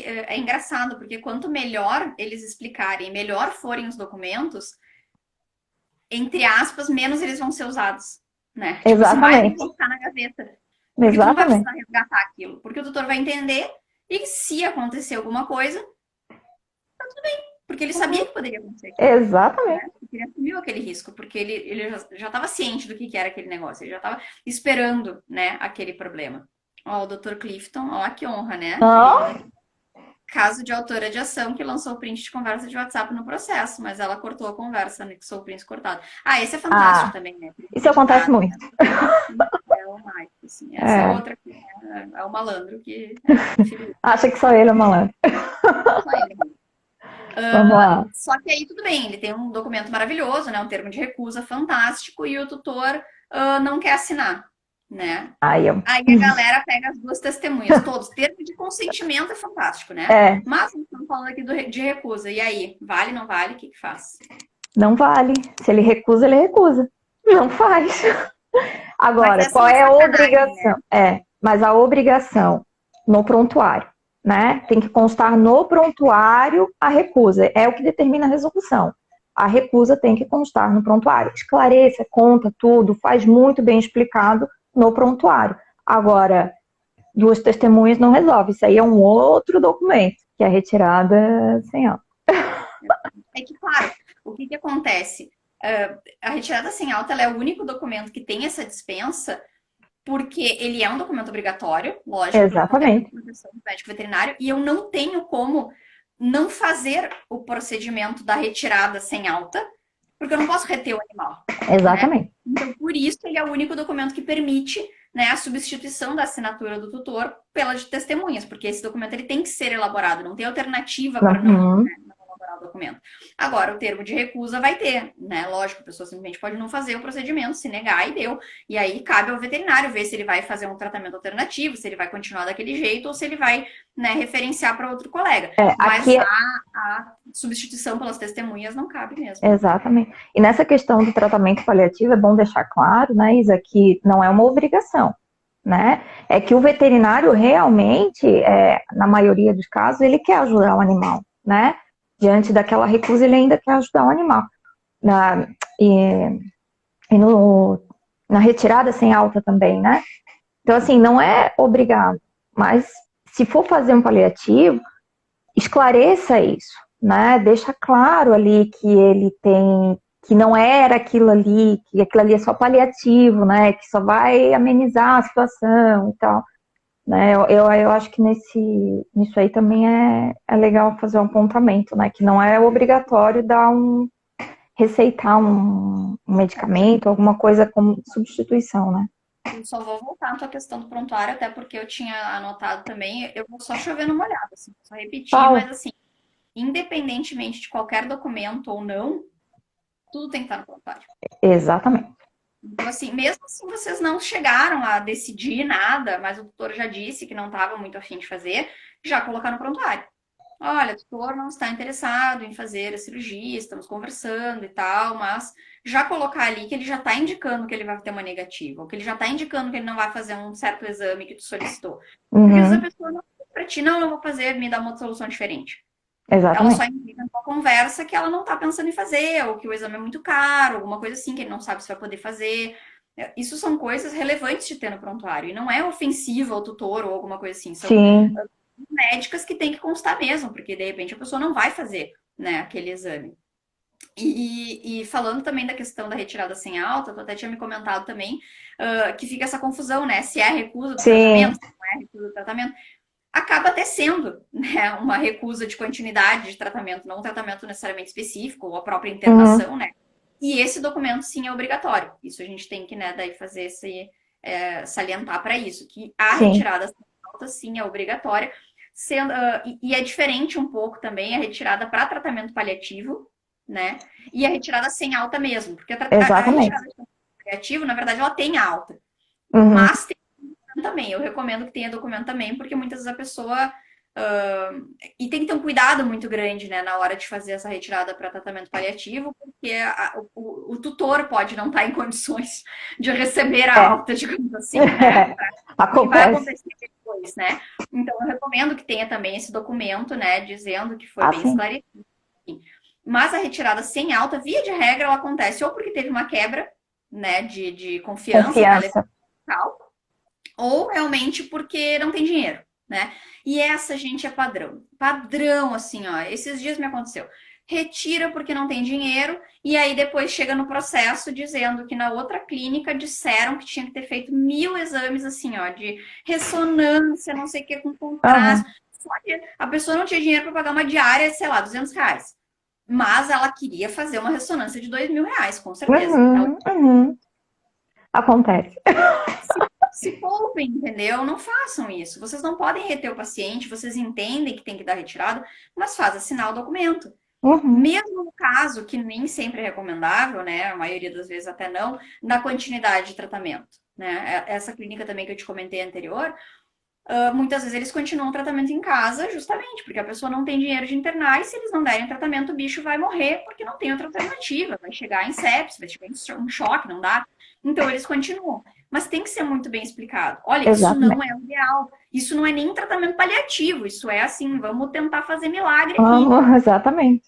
é engraçado, porque quanto melhor eles explicarem, melhor forem os documentos, entre aspas, menos eles vão ser usados, né? Exatamente. Mais vão ficar na gaveta. Porque tu não vai precisar resgatar aquilo. Porque o tutor vai entender e se acontecer alguma coisa, tá tudo bem. Porque ele sabia que poderia acontecer aquilo. Exatamente. Né? Ele assumiu aquele risco, porque ele já estava ciente do que era aquele negócio. Ele já estava esperando, né, aquele problema. O Dr. Clifton, que honra, né? Caso de autora de ação que lançou o print de conversa de WhatsApp no processo, mas ela cortou a conversa, né? Que sou o print cortado. Esse é fantástico também, né? Isso acontece muito. É o Mike, assim. Essa outra aqui, né? É o malandro que... Acha que só ele é malandro. Só ele. Vamos lá. Só que aí tudo bem, ele tem um documento maravilhoso, né? Um termo de recusa fantástico e o tutor não quer assinar. Né? Aí a galera pega as duas testemunhas, todos. Termo de consentimento é fantástico, né? Mas estamos falando aqui de recusa. E aí, vale, não vale? O que faz? Não vale. Se ele recusa, ele recusa. Não faz. Agora, qual é a obrigação? Né? Mas a obrigação no prontuário, né? Tem que constar no prontuário a recusa. É o que determina a resolução. A recusa tem que constar no prontuário. Esclareça, conta tudo, faz muito bem explicado no prontuário. Agora, duas testemunhas não resolve. Isso aí é um outro documento, que é retirada sem alta. É que, claro, o que acontece? A retirada sem alta ela é o único documento que tem essa dispensa, porque ele é um documento obrigatório, lógico. Exatamente. Do médico veterinário, e eu não tenho como não fazer o procedimento da retirada sem alta, porque eu não posso reter o animal. Exatamente. Né? Então, por isso, ele é o único documento que permite, né, a substituição da assinatura do tutor pela de testemunhas, porque esse documento ele tem que ser elaborado, não tem alternativa para não, né, não elaborar o documento. Agora, o termo de recusa vai ter, né? Lógico, a pessoa simplesmente pode não fazer o procedimento, se negar e deu. E aí cabe ao veterinário ver se ele vai fazer um tratamento alternativo, se ele vai continuar daquele jeito ou se ele vai, né, referenciar para outro colega. Mas aqui... a substituição pelas testemunhas não cabe mesmo. Exatamente. E nessa questão do tratamento paliativo, é bom deixar claro, né, Isa, que não é uma obrigação, né? É que o veterinário realmente, na maioria dos casos, ele quer ajudar o animal, né? Diante daquela recusa, ele ainda quer ajudar o animal. Na retirada sem alta também, né? Então, assim, não é obrigado, mas se for fazer um paliativo, esclareça isso, né? Deixa claro ali que ele tem, que não era aquilo ali, que aquilo ali é só paliativo, né? Que só vai amenizar a situação e tal. Né? Eu acho que nisso aí também é legal fazer um apontamento, né? Que não é obrigatório receitar um medicamento, alguma coisa como substituição, né? Eu só vou voltar na tua questão do prontuário, até porque eu tinha anotado também, eu vou só chover numa olhada, assim, só repetir, mas assim, independentemente de qualquer documento ou não, tudo tem que estar no prontuário. Exatamente. Então, assim, mesmo assim, vocês não chegaram a decidir nada, mas o tutor já disse que não estava muito afim de fazer, já colocar no prontuário. Olha, o tutor não está interessado em fazer a cirurgia, estamos conversando e tal, mas já colocar ali que ele já está indicando que ele vai ter uma negativa, ou que ele já está indicando que ele não vai fazer um certo exame que tu solicitou. Porque às vezes a pessoa não diz para ti, não, eu vou fazer, me dá uma solução diferente. Exatamente. Ela só indica numa conversa que ela não está pensando em fazer, ou que o exame é muito caro, alguma coisa assim, que ele não sabe se vai poder fazer. Isso são coisas relevantes de ter no prontuário, e não é ofensivo ao tutor ou alguma coisa assim. São médicas que tem que constar mesmo, porque de repente a pessoa não vai fazer, né, aquele exame. E falando também da questão da retirada sem alta, tu até tinha me comentado também que fica essa confusão, né? Se é recusa do tratamento, se não é recusa do tratamento. Acaba até sendo, né, uma recusa de continuidade de tratamento, não um tratamento necessariamente específico, ou a própria internação, né? E esse documento, sim, é obrigatório. Isso a gente tem que, né, daí fazer salientar para isso, que a retirada sem alta, sim, é obrigatória. E é diferente um pouco também a retirada para tratamento paliativo, né? E a retirada sem alta mesmo. Porque a retirada paliativo, na verdade, ela tem alta. Mas tem também. Eu recomendo que tenha documento também, porque muitas vezes a pessoa... e tem que ter um cuidado muito grande, né, na hora de fazer essa retirada para tratamento paliativo, porque o tutor pode não estar em condições de receber a alta, digamos assim, né? Vai acontecer depois, né? Então, eu recomendo que tenha também esse documento, né, dizendo que foi bem esclarecido. Mas a retirada sem alta, via de regra, ela acontece ou porque teve uma quebra, né, de confiança. Ou realmente porque não tem dinheiro, né? E essa, gente, é padrão. Padrão, assim, ó. Esses dias me aconteceu. Retira porque não tem dinheiro, e aí depois chega no processo dizendo que na outra clínica disseram que tinha que ter feito 1000 exames, assim, ó, de ressonância, não sei o que, com contraste. Só que a pessoa não tinha dinheiro para pagar uma diária, sei lá, R$200. Mas ela queria fazer uma ressonância de R$2.000, com certeza. Acontece. Se poupem, entendeu? Não façam isso. Vocês não podem reter o paciente, vocês entendem que tem que dar retirada, mas faz assinar o documento. Mesmo no caso, que nem sempre é recomendável, né? A maioria das vezes até não, na continuidade de tratamento, né? Essa clínica também que eu te comentei anterior, muitas vezes eles continuam o tratamento em casa, justamente porque a pessoa não tem dinheiro de internar, e se eles não derem tratamento, o bicho vai morrer porque não tem outra alternativa. Vai chegar em sepsis, vai chegar em choque, não dá. Então, eles continuam. Mas tem que ser muito bem explicado. Olha, isso não é o ideal. Isso não é nem um tratamento paliativo. Isso é assim, vamos tentar fazer milagre aqui. Exatamente.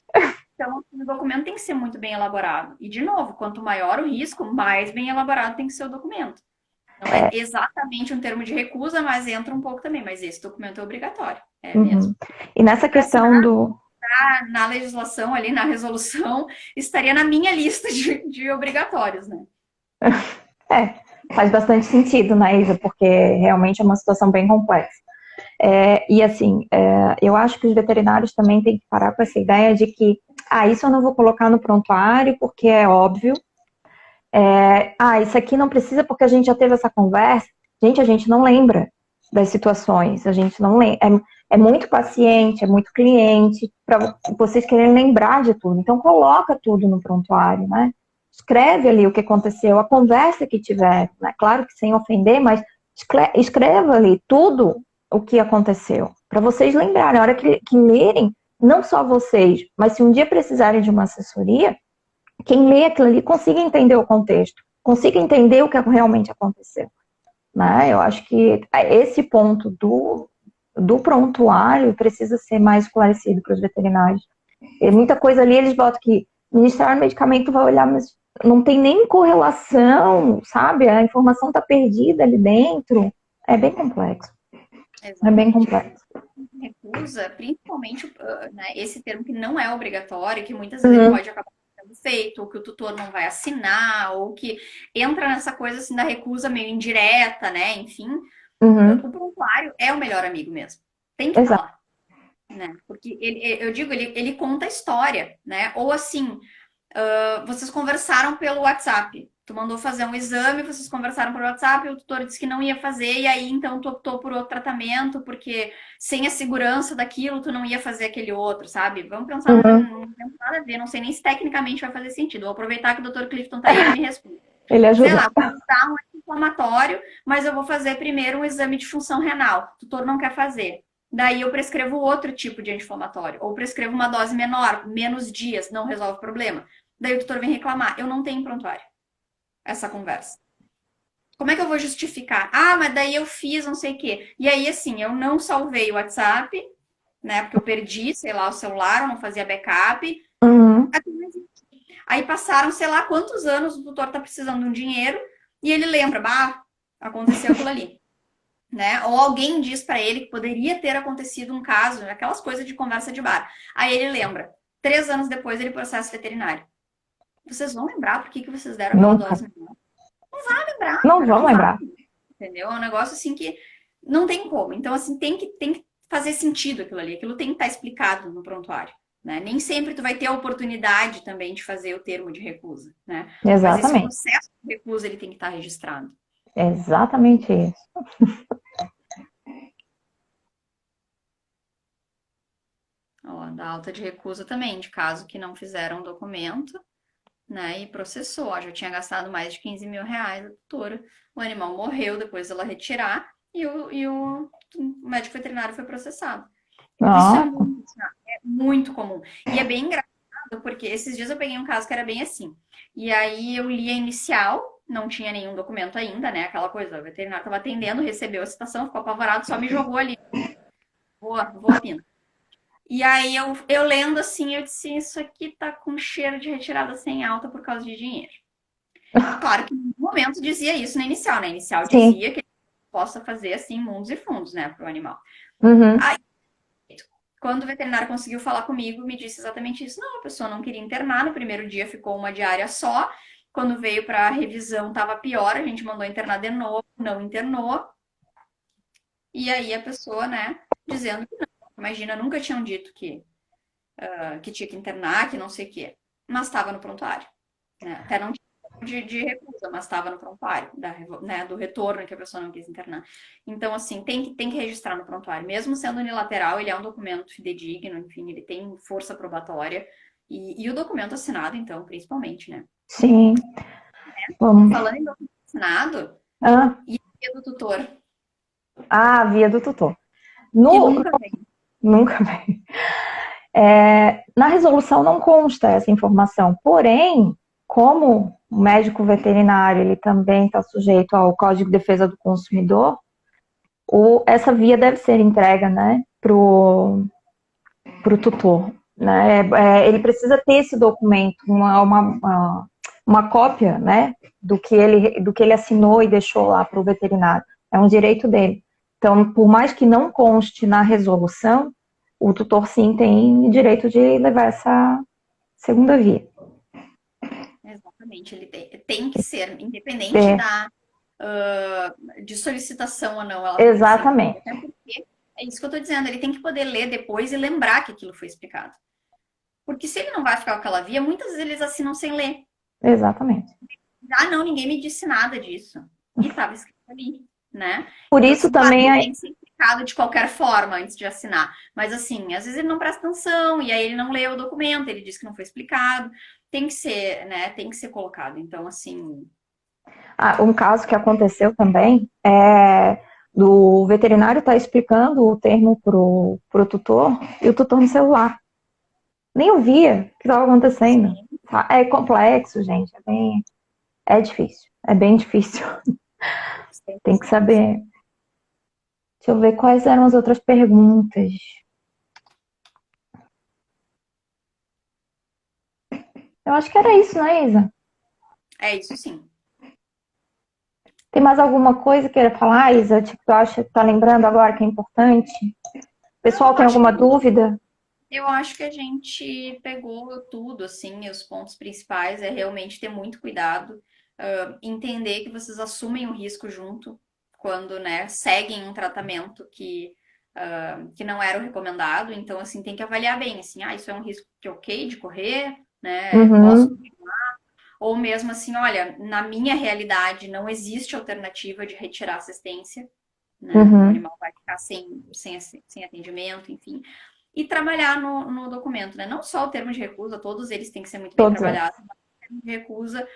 Então, o documento tem que ser muito bem elaborado. E, de novo, quanto maior o risco, mais bem elaborado tem que ser o documento. Não é exatamente um termo de recusa, mas entra um pouco também. Mas esse documento é obrigatório. É mesmo. E nessa questão do... Na legislação, ali na resolução, estaria na minha lista de obrigatórios, né? Faz bastante sentido, né, Isa? Porque realmente é uma situação bem complexa. E assim, eu acho que os veterinários também têm que parar com essa ideia de que, isso eu não vou colocar no prontuário porque é óbvio. Isso aqui não precisa porque a gente já teve essa conversa. Gente, a gente não lembra das situações, a gente não lembra. É muito paciente, é muito cliente, para vocês querem lembrar de tudo. Então, coloca tudo no prontuário, né? Escreve ali o que aconteceu, a conversa que tiver, né? Claro que sem ofender, mas escreva ali tudo o que aconteceu, para vocês lembrarem. Na hora que lerem, não só vocês, mas se um dia precisarem de uma assessoria, quem lê aquilo ali consiga entender o contexto, consiga entender o que realmente aconteceu. Né? Eu acho que esse ponto do prontuário precisa ser mais esclarecido para os veterinários. E muita coisa ali eles botam que ministrar o medicamento vai olhar, mas não tem nem correlação, sabe? A informação está perdida ali dentro. É bem complexo. Exatamente. É bem complexo. Recusa, principalmente né, esse termo que não é obrigatório, que muitas vezes ele pode acabar sendo feito, ou que o tutor não vai assinar, ou que entra nessa coisa assim da recusa meio indireta, né? Enfim, o prontuário é o melhor amigo mesmo. Tem que estar lá. Né? Porque eu digo, ele conta a história, né? Ou assim, vocês conversaram pelo WhatsApp. Tu mandou fazer um exame, vocês conversaram por WhatsApp, o tutor disse que não ia fazer, e aí então tu optou por outro tratamento, porque sem a segurança daquilo, tu não ia fazer aquele outro, sabe? Vamos pensar, não tem nada a ver, não sei nem se tecnicamente vai fazer sentido. Vou aproveitar que o Dr. Clifton tá aí e me responde. Ele ajuda. Sei lá, vou dar um anti-inflamatório, mas eu vou fazer primeiro um exame de função renal. O tutor não quer fazer. Daí eu prescrevo outro tipo de anti-inflamatório, ou prescrevo uma dose menor, menos dias, não resolve o problema. Daí o tutor vem reclamar, eu não tenho prontuário essa conversa. Como é que eu vou justificar? Ah, mas daí eu fiz não sei o quê. E aí, assim, eu não salvei o WhatsApp, né? Porque eu perdi, sei lá, o celular, eu não fazia backup. Aí passaram, sei lá, quantos anos o tutor tá precisando de um dinheiro e ele lembra, aconteceu aquilo ali. Né? Ou alguém diz para ele que poderia ter acontecido um caso, aquelas coisas de conversa de bar. Aí ele lembra. 3 anos depois ele processa veterinário. Vocês vão lembrar por que vocês deram aquela dose menor? Não vai lembrar. Não vão lembrar. Entendeu? É um negócio assim que não tem como. Então, assim, tem que fazer sentido aquilo ali. Aquilo tem que estar explicado no prontuário. Né? Nem sempre tu vai ter a oportunidade também de fazer o termo de recusa. Né? Exatamente. Mas esse processo de recusa ele tem que estar registrado. Exatamente isso. Ó, da alta de recusa também, de caso que não fizeram o documento, né, e processou. Ó, já tinha gastado mais de 15 mil reais a tutora. O animal morreu depois dela retirar e o médico veterinário foi processado. Isso é muito comum. E é bem engraçado, porque esses dias eu peguei um caso que era bem assim. E aí eu li a inicial, não tinha nenhum documento ainda, né? Aquela coisa, o veterinário estava atendendo, recebeu a citação, ficou apavorado, só me jogou ali. Vou pina. E aí eu lendo assim, eu disse, isso aqui tá com cheiro de retirada sem alta por causa de dinheiro. Claro que no momento dizia isso na inicial, né? A inicial dizia que ele possa fazer assim mundos e fundos, né, pro animal. Aí, quando o veterinário conseguiu falar comigo, me disse exatamente isso. Não, a pessoa não queria internar, no primeiro dia ficou uma diária só. Quando veio para a revisão tava pior, a gente mandou internar de novo, não internou. E aí a pessoa, né, dizendo que não. Imagina, nunca tinham dito que tinha que internar, que não sei o quê. Mas estava no prontuário. Né? Até não tinha de recusa, mas estava no prontuário, né, do retorno que a pessoa não quis internar. Então, assim, tem que registrar no prontuário. Mesmo sendo unilateral, ele é um documento fidedigno, enfim, ele tem força probatória. E o documento assinado, então, principalmente, né? Sim. Falando em documento assinado, e a via do tutor? A via do tutor. Nunca vem. Na resolução não consta essa informação, porém, como o médico veterinário ele também está sujeito ao Código de Defesa do Consumidor, essa via deve ser entregue, né, pro tutor. Né? Ele precisa ter esse documento, uma cópia, né, do que ele assinou e deixou lá para o veterinário. É um direito dele. Então, por mais que não conste na resolução, o tutor sim tem direito de levar essa segunda via. Exatamente, ele tem que ser, independente de solicitação ou não. Exatamente. Até porque, é isso que eu estou dizendo, ele tem que poder ler depois e lembrar que aquilo foi explicado. Porque se ele não vai ficar com aquela via, muitas vezes eles assinam sem ler. Exatamente. Não, ninguém me disse nada disso. E estava escrito ali. né? Por Então, isso assim, claro, também ele é. tem que ser explicado de qualquer forma antes de assinar. Mas, assim, às vezes ele não presta atenção e aí ele não lê o documento, ele diz que não foi explicado. Tem que ser, né? Tem que ser colocado. Então, assim. Um caso que aconteceu também é do veterinário estar explicando o termo pro tutor e o tutor no celular. Nem ouvia o que estava acontecendo. Sim, É complexo, gente. É difícil. É bem difícil. Tem que 100%. saber. Deixa eu ver quais eram as outras perguntas. Eu acho que era isso, né, Isa? É isso sim. Tem mais alguma coisa que queira falar, Isa? Tipo, tu acha que tá lembrando agora que é importante? O Não, pessoal tem alguma dúvida? eu acho que a gente pegou tudo, assim, e os pontos principais é realmente ter muito cuidado, entender que vocês assumem o risco junto quando, né, seguem um tratamento que não era o recomendado. Então, assim, tem que avaliar bem, assim, isso é um risco que é ok de correr, né, posso, Uhum, ou mesmo assim, olha, na minha realidade não existe alternativa de retirar assistência, né, o uhum, animal vai ficar sem atendimento, enfim e trabalhar no documento, né? Não só o termo de recusa, todos eles têm que ser muito bem todos eles. trabalhados, mas o termo de recusa,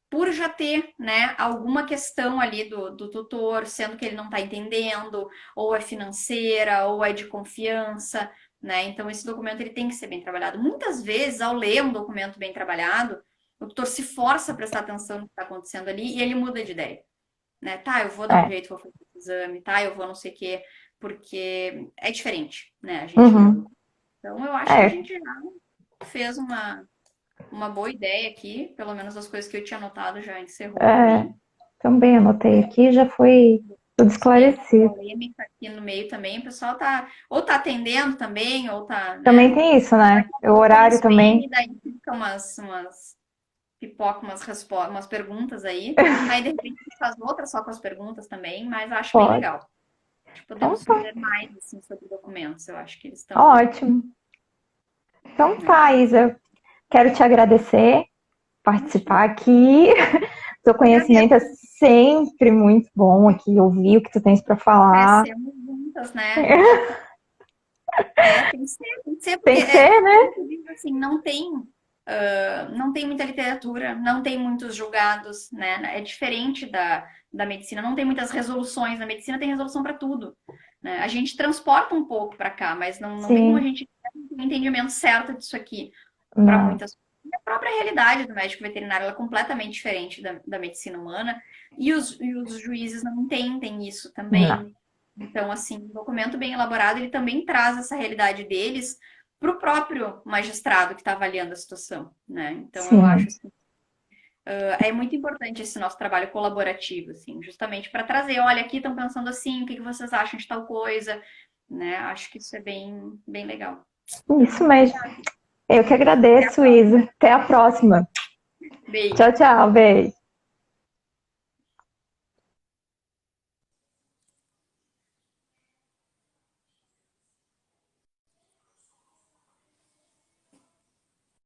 por já ter, né, alguma questão ali do tutor, sendo que ele não está entendendo, ou é financeira, ou é de confiança, né? Então, esse documento ele tem que ser bem trabalhado. Muitas vezes, ao ler um documento bem trabalhado, o tutor se força a prestar atenção no que está acontecendo ali e ele muda de ideia, né? Tá, eu vou dar um É. jeito, vou fazer o exame, tá, eu vou não sei o quê, porque é diferente, né? A gente lê o Uhum. documento. Então, eu acho que a É, gente já fez uma boa ideia aqui, pelo menos as coisas que eu tinha anotado já encerrou é, também. também anotei aqui, já foi tudo Se tem esclarecido. polêmica aqui no meio também, o pessoal tá ou tá atendendo também, ou tá, Também né? tem isso, né? Daqui a O pouco horário eles vêm também. e daí fica umas pipoca, umas perguntas aí. Aí de repente a gente faz outra só com as perguntas também, mas eu acho bem Pode. legal. Então Podemos tá, fazer mais assim sobre documentos. Eu acho que eles estão. ótimo. Então Né? tá, Isa. Quero te agradecer, Imagina, participar aqui. Seu conhecimento é agradeço. sempre muito bom aqui, ouvir o que tu tens para falar. Crescemos juntas, né? A gente tem que ser, porque Tem que ser, né? como tu diz, assim, não tem muita literatura, não tem muitos julgados, né? É diferente da medicina, não tem muitas resoluções. Na medicina tem resolução para tudo, né? A gente transporta um pouco para cá, mas não tem como a Sim, gente ter um entendimento certo disso aqui para não. muitas coisas. A própria realidade do médico veterinário ela é completamente diferente da medicina humana e os juízes não entendem isso Não. também. Então, assim, um documento bem elaborado, ele também traz essa realidade deles para o próprio magistrado que está avaliando a situação, né? Então, eu acho Sim, assim, é muito importante esse nosso trabalho colaborativo, assim, justamente para trazer, olha, aqui estão pensando assim, o que vocês acham de tal coisa, né? Acho que isso é bem legal. isso Então, mesmo. Eu que até a agradeço, próxima. Isa. Até a próxima. Beijo. Tchau, tchau. Beijo.